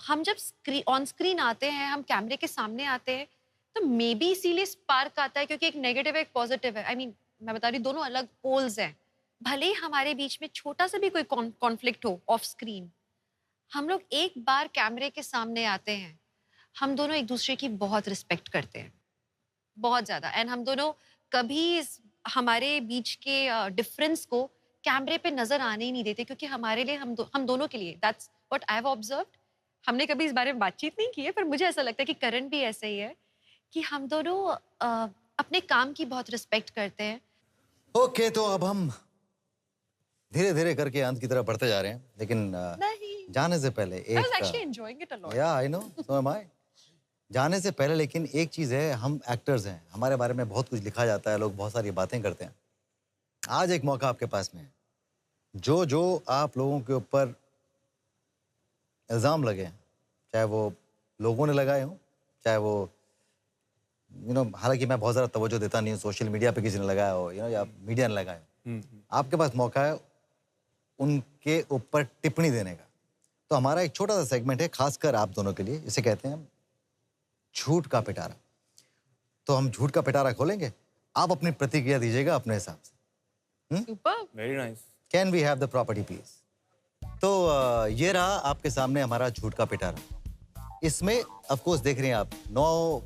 हम जब ऑन स्क्रीन आते हैं, हम कैमरे के सामने आते हैं, तो मे बी इसीलिए स्पार्क आता है, क्योंकि एक नेगेटिव है, एक पॉजिटिव है। आई मीन, मैं बता रही हूँ, दोनों अलग पोल्स हैं। भले ही हमारे बीच में छोटा सा भी कोई कॉन्फ्लिक्ट हो ऑफ स्क्रीन, हम लोग एक बार कैमरे के सामने आते हैं, हम दोनों एक दूसरे की बहुत रिस्पेक्ट करते हैं, बहुत ज़्यादा। एंड हम दोनों कभी हमारे बीच के डिफरेंस को कैमरे पे नज़र आने ही नहीं देते, क्योंकि हमारे लिए, हम दोनों के लिए, that's what I have observed. हमने कभी इस बारे में बातचीत नहीं की है, पर मुझे ऐसा लगता है कि करण भी ऐसे ही है, कि हम दोनों अपने काम की बहुत रिस्पेक्ट करते हैं। ओके, तो अब हम धीरे धीरे करके अंत की तरफ बढ़ते जा रहे हैं, लेकिन जाने से पहले I was actually enjoying it a lot. या आई नो, सो एम आई। जाने से पहले लेकिन एक चीज है, हम एक्टर्स हैं, हमारे बारे में बहुत कुछ लिखा जाता है, लोग बहुत सारी बातें करते हैं। आज एक मौका आपके पास में है, जो आप लोगों के ऊपर इल्ज़ाम लगे हैं, चाहे वो लोगों ने लगाए हों, चाहे वो हालांकि मैं बहुत ज़्यादा तवज्जो देता नहीं हूँ, सोशल मीडिया पे किसी ने लगाया हो, या मीडिया ने लगाया हो, आपके पास मौका है उनके ऊपर टिप्पणी देने का। तो हमारा एक छोटा सा सेगमेंट है खासकर आप दोनों के लिए, इसे कहते हैं झूठ का पिटारा। तो हम झूठ का पिटारा खोलेंगे, आप अपनी प्रतिक्रिया दीजिएगा अपने हिसाब से। Very nice. Can we have the property please? तो ये रहा आपके सामने हमारा झूठ का पिटारा। इसमें ऑफ कोर्स देख रहे हैं आप 9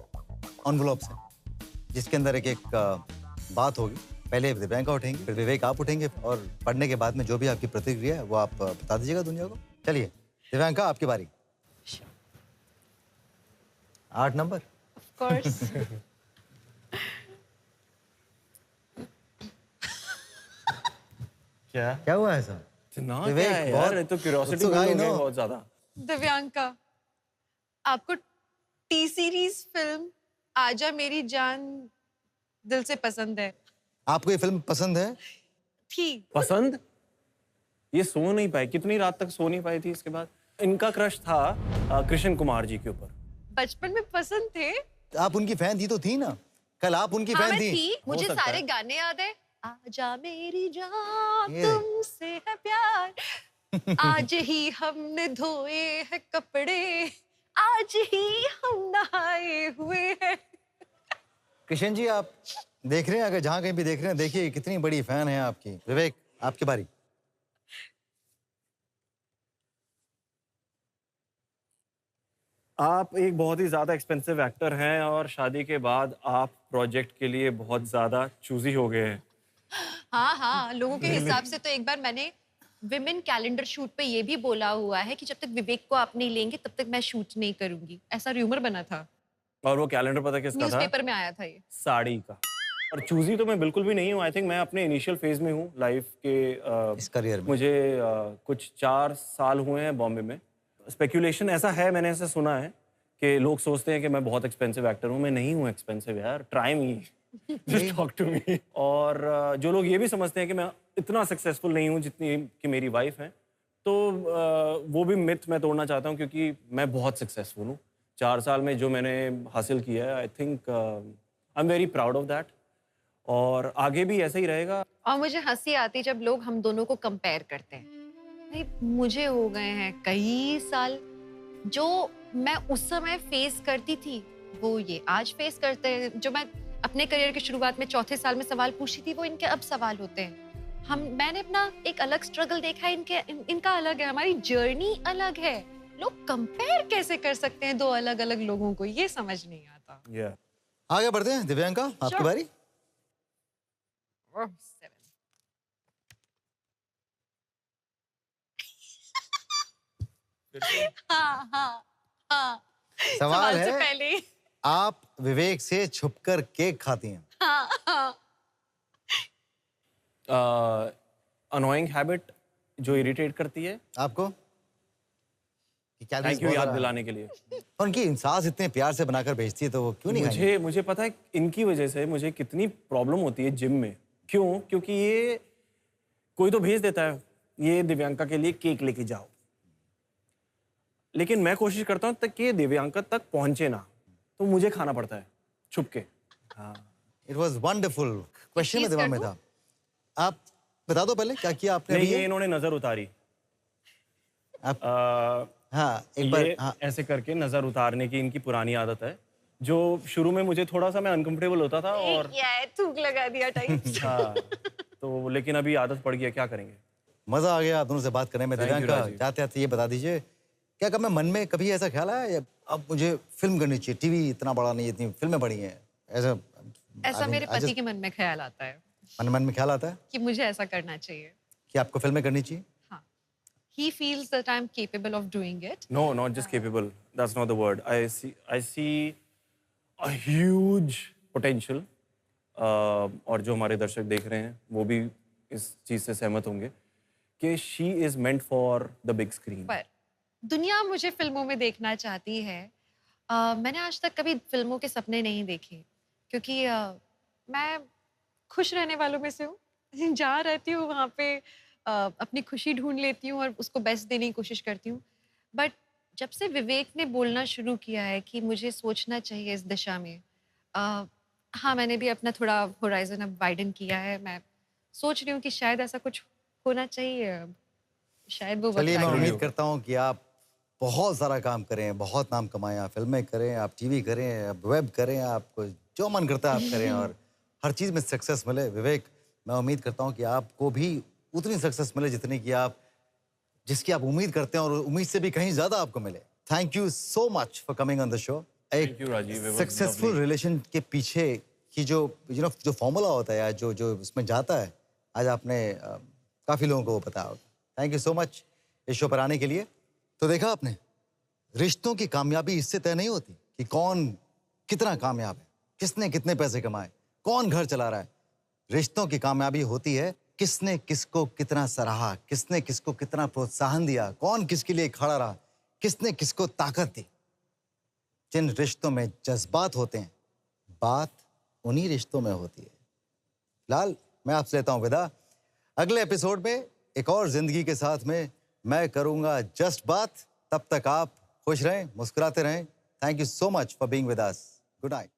एनवलप्स हैं, जिसके अंदर एक बात होगी। पहले दिव्यांका उठेंगी, फिर विवेक आप उठेंगे, और पढ़ने के बाद में जो भी आपकी प्रतिक्रिया है वो आप बता दीजिएगा दुनिया को। चलिए दिव्यांका, आपकी बारी। 8 नंबर। Of course. क्या हुआ है सर? विवेक, यार तो क्यूरियोसिटी बहुत ज्यादा। दिव्यांका, आपको टी सीरीज फिल्म आजा मेरी जान दिल से पसंद है? आपको ये फिल्म पसंद है? थी पसंद? ये सो नहीं पाई, कितनी रात तक सो नहीं पाई थी। इसके बाद इनका क्रश था कृष्ण कुमार जी के ऊपर। बचपन में पसंद थे। आप उनकी फैन थी तो थी ना, कल आप उनकी फैन थी। मुझे सारे गाने याद है। आजा मेरी जान तुमसे है प्यार, आज ही हमने धोए हैं कपड़े, आज ही हम नहाए हुए हैं। कृष्ण जी, आप देख रहे हैं, अगर जहां कहीं भी देख रहे हैं, देखिए कितनी बड़ी फैन है आपकी। विवेक, आपकी बारी। आप एक बहुत ही ज़्यादा एक्सपेंसिव एक्टर हैं, और शादी के बाद आप प्रोजेक्ट के लिए बहुत ज़्यादा चूजी हो गए हैं। हाँ, लोगों के हिसाब से तो एक बार मैंने विमेन कैलेंडर शूट पे ये भी बोला हुआ है कि जब तक विवेक को आप नहीं लेंगे तब तक मैं शूट नहीं करूंगी। ऐसा र्यूमर बना था। और वो कैलेंडर पता किसका था? न्यूज़पेपर में आया था ये। साड़ी का। और चूजी तो मैं बिल्कुल भी नहीं हूँ। आई थिंक मैं अपने इनिशियल फेज में हूँ लाइफ के। इस करियर में मुझे कुछ 4 साल हुए हैं बॉम्बे में। स्पेकुलेशन ऐसा है, मैंने ऐसा सुना है कि लोग सोचते हैं कि मैं बहुत एक्सपेंसिव एक्टर हूँ। मैं नहीं हूँ एक्सपेंसिव यार, try me, just talk to me. और जो लोग ये भी समझते हैं कि मैं इतना सक्सेसफुल नहीं हूँ जितनी कि मेरी वाइफ है, तो वो भी मिथ मैं तोड़ना चाहता हूँ, क्योंकि मैं बहुत सक्सेसफुल हूँ। 4 साल में जो मैंने हासिल किया है, I think I am very proud of that, और आगे भी ऐसा ही रहेगा। और मुझे हंसी आती जब लोग हम दोनों को कंपेयर करते हैं। भाई, मुझे हो गए हैं कई साल, जो मैं उस समय फेस करती थी वो ये आज फेस करते हैं। जो मैं अपने करियर की शुरुआत में 4थे साल में सवाल पूछती थी, वो इनके अब सवाल होते हैं। मैंने अपना एक अलग स्ट्रगल देखा है, इनका अलग है, हमारी जर्नी अलग है। लोग कंपेयर कैसे कर सकते हैं 2 अलग अलग लोगों को, ये समझ नहीं आता। आगे बढ़ते हैं। दिव्यांका, आपकी बारी। हाँ हाँ हाँ। सवाल से है पहले ही। आप विवेक से छुपकर केक खाती हैं? हाँ हाँ। अनोइंग हैबिट जो इरिटेट करती है आपको? थैंक यू याद दिलाने के लिए। उनकी इंसास इतने प्यार से बनाकर भेजती है तो वो क्यों नहीं खाएंगे? मुझे पता है इनकी वजह से मुझे कितनी प्रॉब्लम होती है जिम में। क्यों? क्योंकि ये कोई तो भेज देता है ये दिव्यांका के लिए केक लेके जाओ, लेकिन मैं कोशिश करता हूँ तक कि दिव्यांका तक पहुंचे ना, तो मुझे खाना पड़ता है छुप के। हाँ, इट वाज वंडरफुल। क्वेश्चन में दिमाग में था। आप बता दो पहले क्या किया आपने? नहीं, ये इन्होंने नजर उतारी। हाँ, एक बार हाँ। ऐसे करके नजर उतारने की इनकी पुरानी आदत है, जो शुरू में मुझे थोड़ा सा मैं अनकंफर्टेबल होता था और क्या है, थूक लगा दिया टाइप। हाँ, तो लेकिन अभी आदत पड़ गई, क्या करेंगे। मजा आ गया आप दोनों से बात करने में। Thank you, Divyanka, Rajiv. जाते आते ये बता दीजिए, क्या कभी मन में कभी ऐसा ख्याल आया या अब मुझे फिल्म करनी चाहिए, टीवी इतना बड़ा नहीं, इतनी फिल्में बड़ी हैं, ऐसा मेरे पति के मन में ख्याल आता है मन में ख्याल आता है कि मुझे ऐसा करना चाहिए। कि आपको फिल्में करनी चाहिए? He feels that I'm capable of doing it. No, not just capable. That's not the word. I see a huge potential. और जो हमारे दर्शक देख रहे हैं वो भी इस चीज से सहमत होंगे कि she is meant for the big screen. पर दुनिया मुझे फिल्मों में देखना चाहती है। मैंने आज तक कभी फिल्मों के सपने नहीं देखे, क्योंकि मैं खुश रहने वालों में से हूँ। जहाँ रहती हूँ वहाँ पे अपनी खुशी ढूंढ लेती हूँ और उसको बेस्ट देने की कोशिश करती हूँ। बट जब से विवेक ने बोलना शुरू किया है कि मुझे सोचना चाहिए इस दिशा में, हाँ, मैंने भी अपना थोड़ा होराइजन अब वाइडन किया है। मैं सोच रही हूँ कि शायद ऐसा कुछ होना चाहिए अब, शायद वो चलिए, मैं वक्त आ उम्मीद गया। करता हूँ कि आप बहुत सारा काम करें, बहुत नाम कमाएं, आप फिल्में करें, आप टीवी करें, आप वेब करें, आपको जो मन करता है आप करें और हर चीज़ में सक्सेस मिले। विवेक, मैं उम्मीद करता हूँ कि आपको भी उतनी सक्सेस मिले जिसकी आप उम्मीद करते हैं और उम्मीद से भी कहीं ज़्यादा आपको मिले। Thank you so much for coming on the show. Thank you, Rajiv. It was successful lovely. Relation के पीछे की जो जो फॉर्मूला होता है या जो उसमें जाता है, आज आपने काफ़ी लोगों को वो बताया होगा। थैंक यू सो मच इस शो पर आने के लिए। तो देखा आपने, रिश्तों की कामयाबी इससे तय नहीं होती कि कौन कितना कामयाब है, किसने कितने पैसे कमाए, कौन घर चला रहा है। रिश्तों की कामयाबी होती है किसने किसको कितना सराहा, किसने किसको कितना प्रोत्साहन दिया, कौन किसके लिए खड़ा रहा, किसने किसको ताकत दी। जिन रिश्तों में जज्बात होते हैं, बात उन्हीं रिश्तों में होती है। फिलहाल मैं आपसे लेता हूं विदा। अगले एपिसोड में एक और जिंदगी के साथ में मैं करूंगा जस्ट बात। तब तक आप खुश रहें, मुस्कुराते रहें। Thank you so much for being with us. Good night.